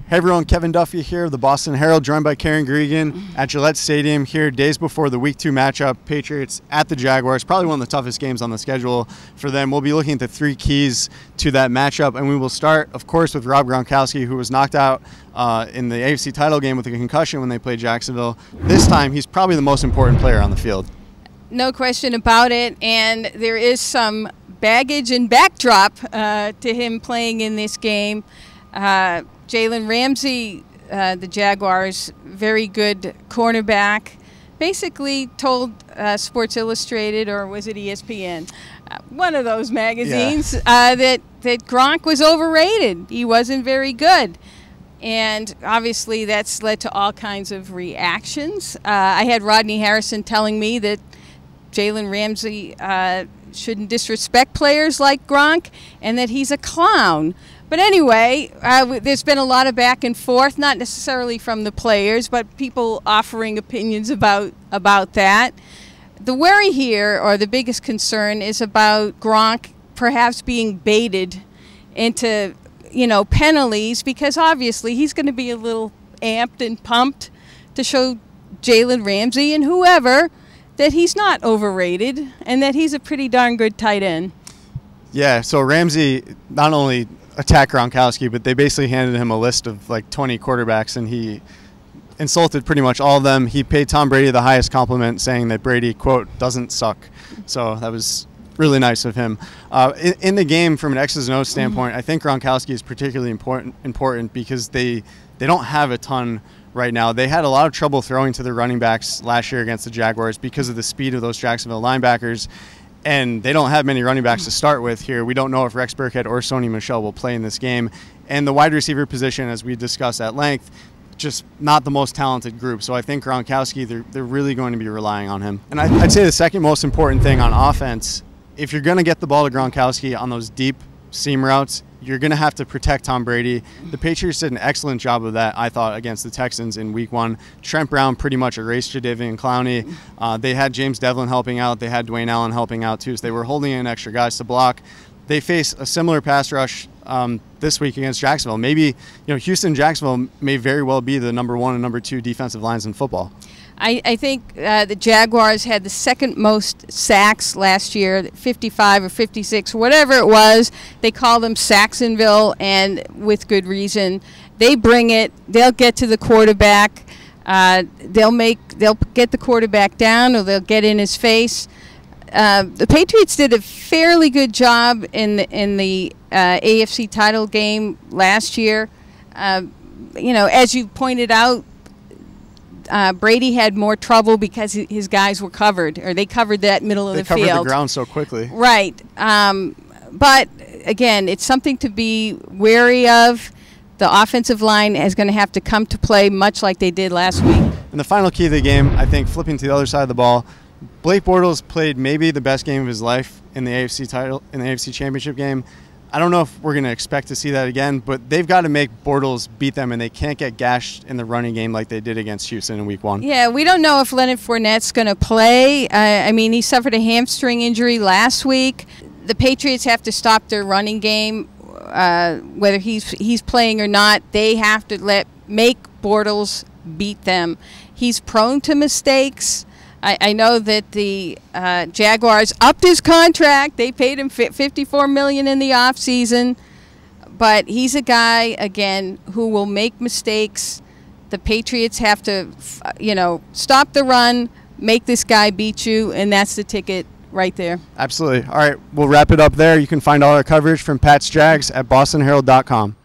Hey everyone, Kevin Duffy here of the Boston Herald, joined by Guregian at Gillette Stadium here days before the Week 2 matchup, Patriots at the Jaguars. Probably one of the toughest games on the schedule for them. We'll be looking at the three keys to that matchup, and we will start, of course, with Rob Gronkowski, who was knocked out in the AFC title game with a concussion when they played Jacksonville. This time, he's probably the most important player on the field. No question about it, and there is some baggage and backdrop to him playing in this game. Jalen Ramsey, the Jaguars, very good cornerback, basically told Sports Illustrated, or was it ESPN, one of those magazines, that Gronk was overrated. He wasn't very good. And obviously that's led to all kinds of reactions. I had Rodney Harrison telling me that Jalen Ramsey shouldn't disrespect players like Gronk and that he's a clown. But anyway, there's been a lot of back and forth, not necessarily from the players, but people offering opinions about that. The worry here, or the biggest concern, is about Gronk perhaps being baited into, penalties, because obviously he's going to be a little amped and pumped to show Jalen Ramsey and whoever that he's not overrated and that he's a pretty darn good tight end. Yeah, so Ramsey not only attacked Gronkowski, but they basically handed him a list of like 20 quarterbacks, and he insulted pretty much all of them. He paid Tom Brady the highest compliment, saying that Brady, quote, doesn't suck. So that was really nice of him. In the game, from an X's and O's standpoint, I think Gronkowski is particularly important because they don't have a ton right now. They had a lot of trouble throwing to their running backs last year against the Jaguars because of the speed of those Jacksonville linebackers. And they don't have many running backs to start with here. We don't know if Rex Burkhead or Sony Michel will play in this game. And the wide receiver position, as we discussed at length, just not the most talented group. So I think Gronkowski, they're really going to be relying on him. And I'd say the second most important thing on offense, if you're going to get the ball to Gronkowski on those deep seam routes, you're going to have to protect Tom Brady. The Patriots did an excellent job of that, I thought, against the Texans in Week 1. Trent Brown pretty much erased Jadeveon Clowney. They had James Devlin helping out. They had Dwayne Allen helping out, too. So they were holding in extra guys to block. They face a similar pass rush this week against Jacksonville. Maybe, Houston-Jacksonville may very well be the number 1 and number 2 defensive lines in football. I think the Jaguars had the second most sacks last year, 55 or 56, whatever it was. They call them Saxonville, and with good reason. They bring it. They'll get to the quarterback. They'll get the quarterback down, or they'll get in his face. The Patriots did a fairly good job in the AFC title game last year. As you pointed out, Brady had more trouble because his guys were covered, or they covered that middle of the field. They covered the ground so quickly. Right. But, again, it's something to be wary of. The offensive line is going to have to come to play much like they did last week. And the final key of the game, I think, flipping to the other side of the ball, Blake Bortles played maybe the best game of his life in the AFC Championship game. I don't know if we're going to expect to see that again, but they've got to make Bortles beat them, and they can't get gashed in the running game like they did against Houston in Week 1. Yeah, we don't know if Leonard Fournette's going to play. He suffered a hamstring injury last week. The Patriots have to stop their running game, whether he's playing or not. They have to make Bortles beat them. He's prone to mistakes. I know that the Jaguars upped his contract. They paid him $54 million in the offseason. But he's a guy, again, who will make mistakes. The Patriots have to, stop the run, make this guy beat you, and that's the ticket right there. Absolutely. All right, we'll wrap it up there. You can find all our coverage from Pat's Jags at bostonherald.com.